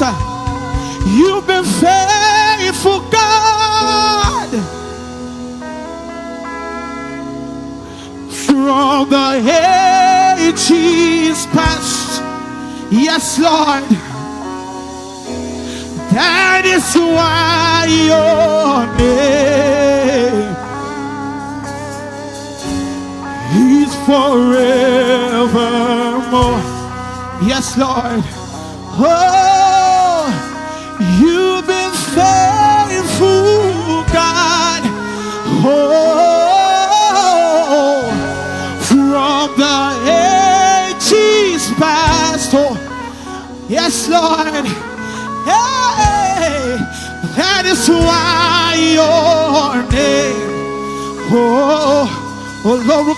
You've been faithful, God. From the ages past. Yes, Lord. That is why your name is forevermore. Yes, Lord. Oh, you've been faithful, God. Oh, from the ages past. Oh, yes, Lord. Hey, that is why your name, oh Lord,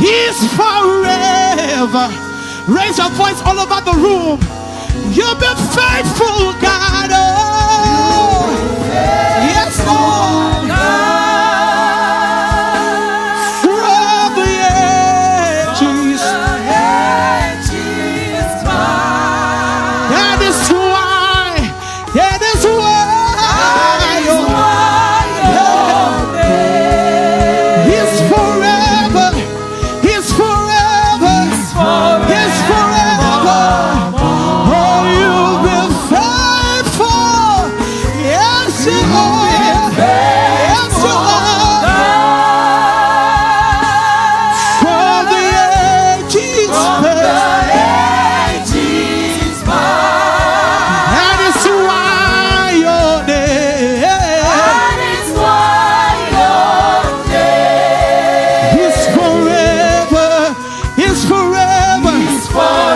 is forever. Raise your voice all over the room. You've been faithful, God. Oh, yes, Lord. From the ages. That is why your name is forever. He's forever. He's forever. Oh, you've been faithful. Yes, you are. Yes, you are. From the ages past. That is why your name is forever. Is forever.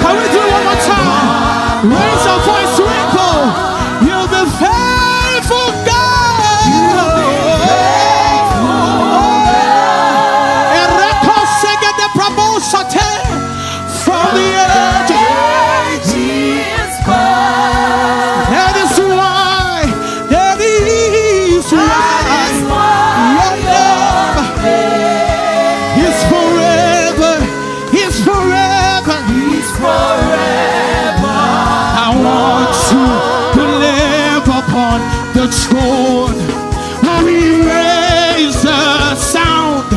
Can we do it one more time? Raise your voice, Rico. You've been faithful, God. Ereko sege de promotion from the edge. That is why. That is why your name is forever. Is forever. I want to live upon the throne. We raise the sound.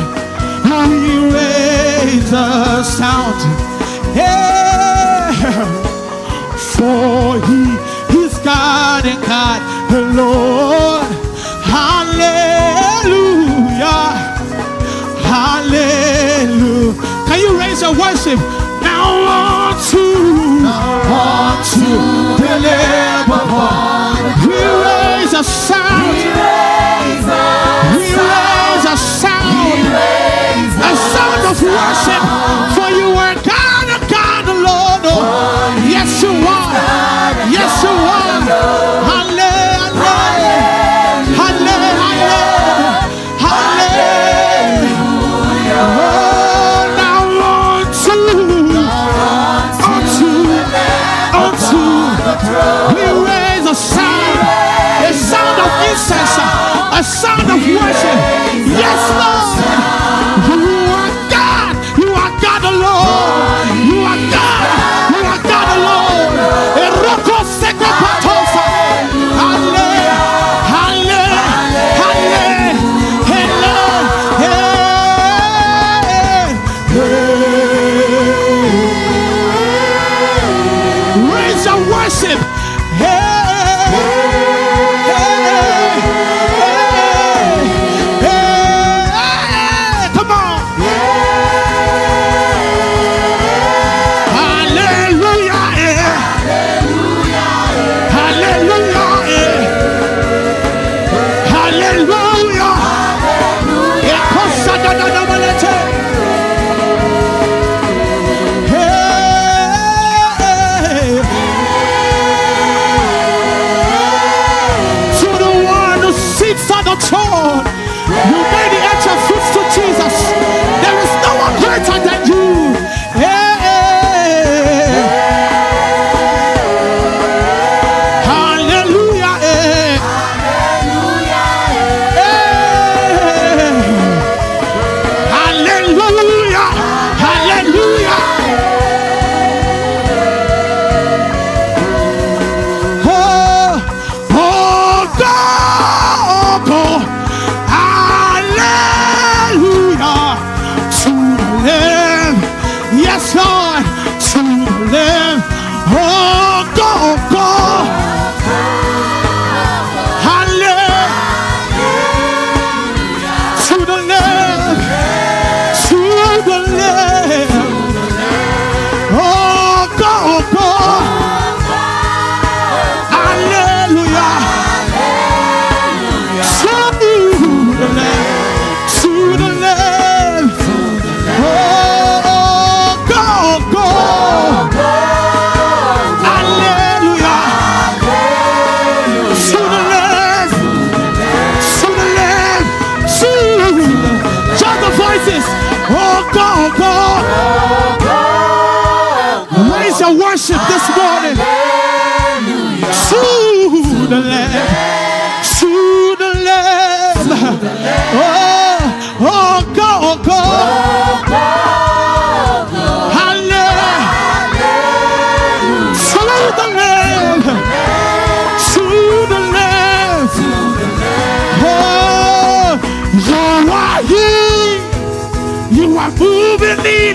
We raise the sound. Yeah. For he is God and God alone. Hallelujah. Hallelujah. Can you raise your worship? Now want to live upon. We raise a sound. We raise a sound. A sound of worship. For you are God and God alone. Oh, yes you are. Yes you are. Hallelujah. Hallelujah. Hallelujah. Oh, now we raise a sound of incense, a sound of worship. Yes, Lord. You are God. You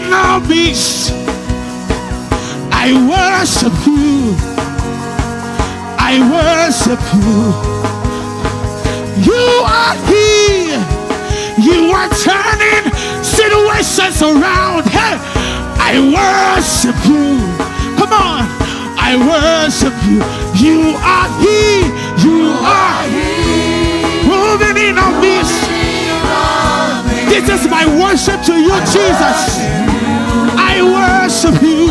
in our midst. I worship you. I worship you. You are here. You are turning situations around. Hey, I worship you. Come on. I worship you. You are here. You are here. Moving in our midst. This is my worship to you, Jesus. I worship you.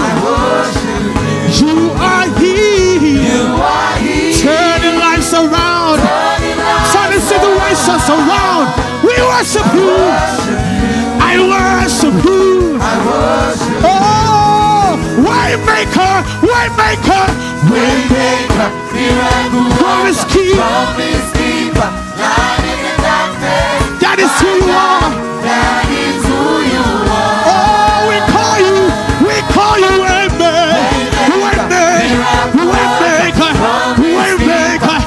You are here. Turning lives around. Turning situations around. We worship you. I worship you. Oh, Waymaker, Waymaker, Waymaker, miracle, promise keeper, light in the darkness. That is who you are. That is who you are. Oh, we call you Waymaker, Waymaker, Waymaker, Waymaker.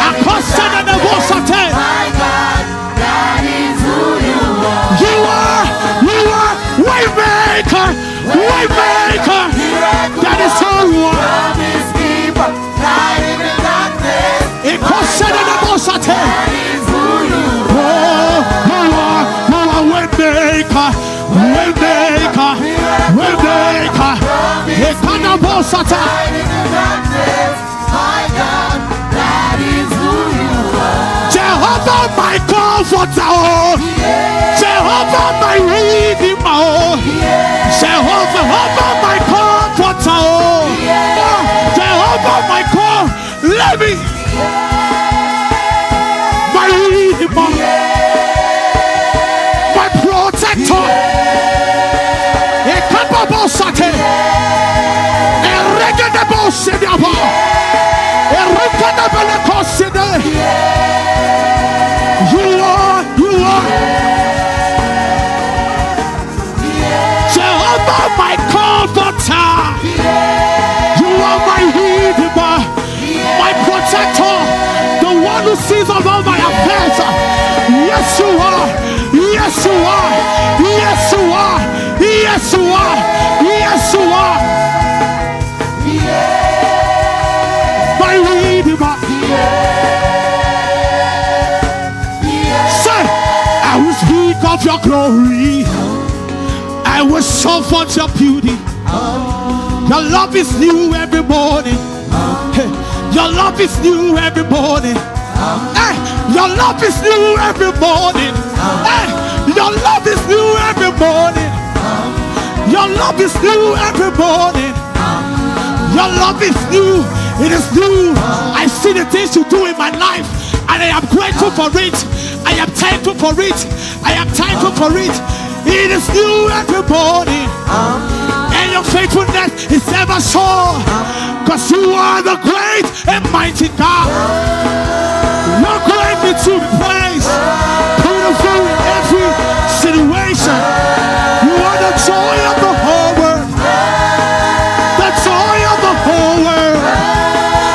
Akosana na bosate. My God, that is who you are. You are Waymaker, Waymaker. That is who you are. Promise keeper, light in the darkness. Akosana na bosate. That is who you are. Waymaker, Waymaker, Waymaker. Ekana bosata. My God, that is who you are. Jehovah, my comforter. Jehovah, my redeemer. Jehovah, my comforter. Jehovah, my let me. My redeemer. My protector. Ekana bosate. Eregede bosediaba. You are Jehovah, my comforter. You are my redeemer, my protector, the one who sees about my affairs. Yes, you are. Yes, you are. Yes, you are. Yes, you are. Yes, you are. My redeemer. Say, I will speak of your glory. I will show forth your beauty. Your love is new every morning. Your love is new every morning. Your love is new every morning. Your love is new every morning. Your love is new every morning. Your love is new. It is new. I see the things you do in my life, and I am grateful for it. I am thankful for it. I am thankful for it. It is new every morning, and your faithfulness is ever sure. Because you are the great and mighty God. You're greatly to be praised. Beautiful in every situation. You are the joy of the whole world. The joy of the whole world.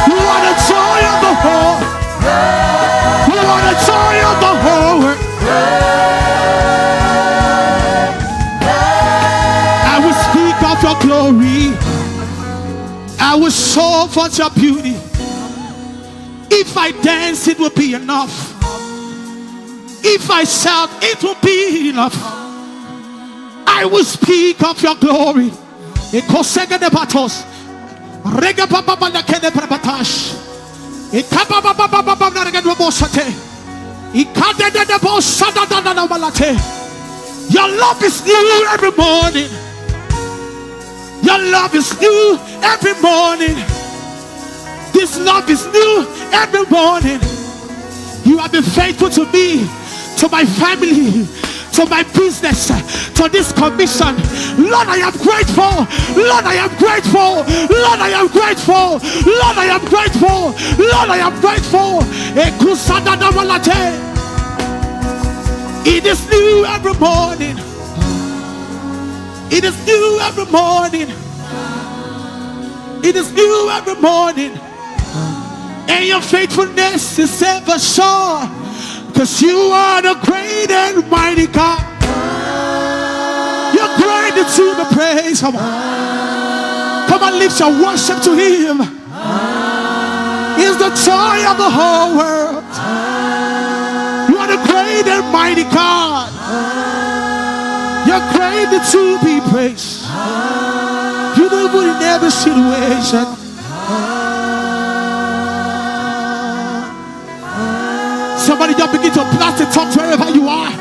You are the joy of the whole. You are the joy of the whole world. I will speak of your glory. I will show forth your beauty. If I dance, it will be enough. If I shout, it will be enough. I will speak of your glory. Your love is new every morning. Your love is new every morning. This love is new every morning. You have been faithful to me, to my family, to my business, to this commission. Lord, I am grateful. Lord, I am grateful. Lord, I am grateful. Lord, I am grateful. Lord, I am grateful. It is new every morning. It is new every morning. It is new every morning. And your faithfulness is ever sure. Because you are the great and mighty God. You're great ready to be praised. Come on, lift your worship to him. He's the joy of the whole world. You are the great and mighty God. You're great to be praised. You do good in every situation. Somebody just begin to blast the tongues wherever you are.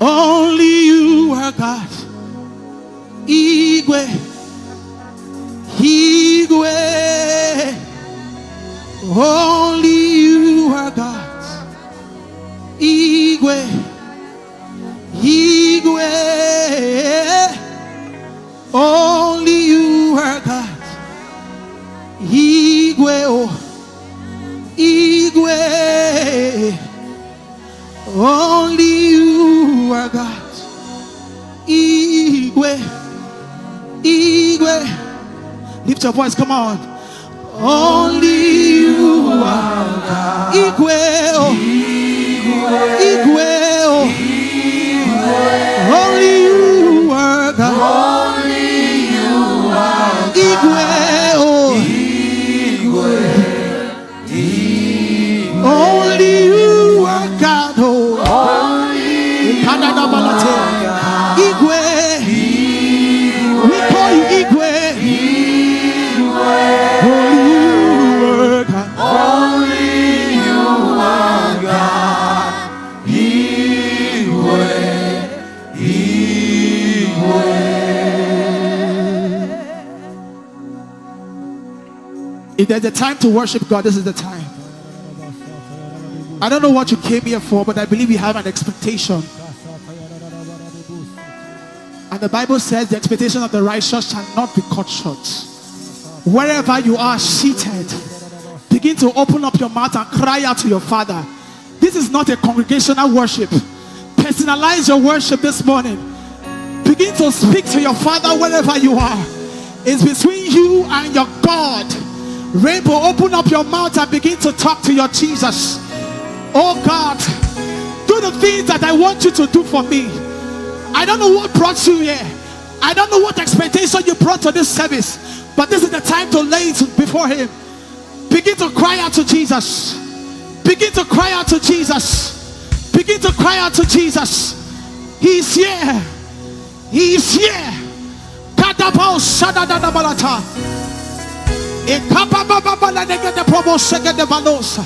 Only you are God. Igwe, Igwe. Only you are God. Igwe, Igwe. Only you are God. Igwe, oh, Igwe. Only you are God. Igwe, Igwe. Lift your voice, come on. Only you are God. Igwe, oh, Igwe, oh. Only you are God. Only you are God. Igwe, oh, Igwe. Only you are God, oh. Igwe, we call you Igwe. Only you are God. Igwe, Igwe. If there's a time to worship God, this is the time. I don't know what you came here for, but I believe you have an expectation. And the Bible says the expectation of the righteous shall not be cut short. Wherever you are seated, begin to open up your mouth and cry out to your Father. This is not a congregational worship. Personalize your worship this morning. Begin to speak to your Father wherever you are. It's between you and your God. Rainbow, open up your mouth and begin to talk to your Jesus. Oh God, do the things that I want you to do for me. I don't know what brought you here. I don't know what expectation you brought to this service. But this is the time to lay it before him. Begin to cry out to Jesus. Begin to cry out to Jesus. Begin to cry out to Jesus. He is here. He is here. Kadabao Sadadadabalata. Ekabababala negede promo segede balosa.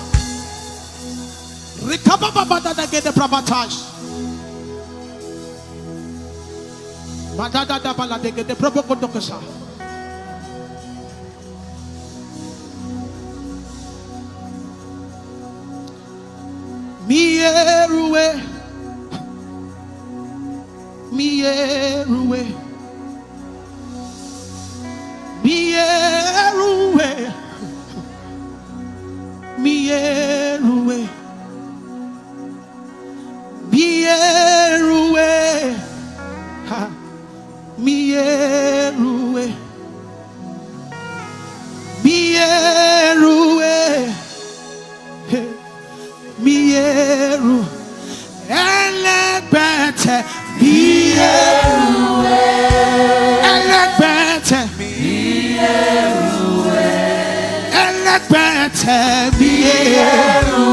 Rekabababada negede prabatash. Badadadabala negede promo kodokasa. Mieruwe, Mieruwe, Mieruwe, Mieruwe, Mieruwe, ha, Mieruwe, Mieruwe. Mieru, elebete, Mieru, elebete, Mieru, elebete, Mieru,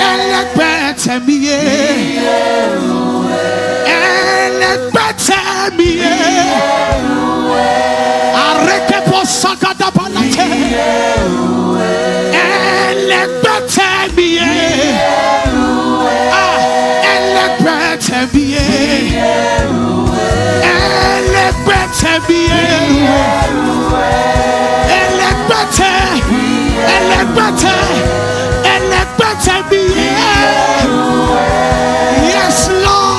elebete, Mieru, elebete, Mieru, areke posakada balate, elebete. Yes, Lord.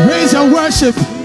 Raise your worship.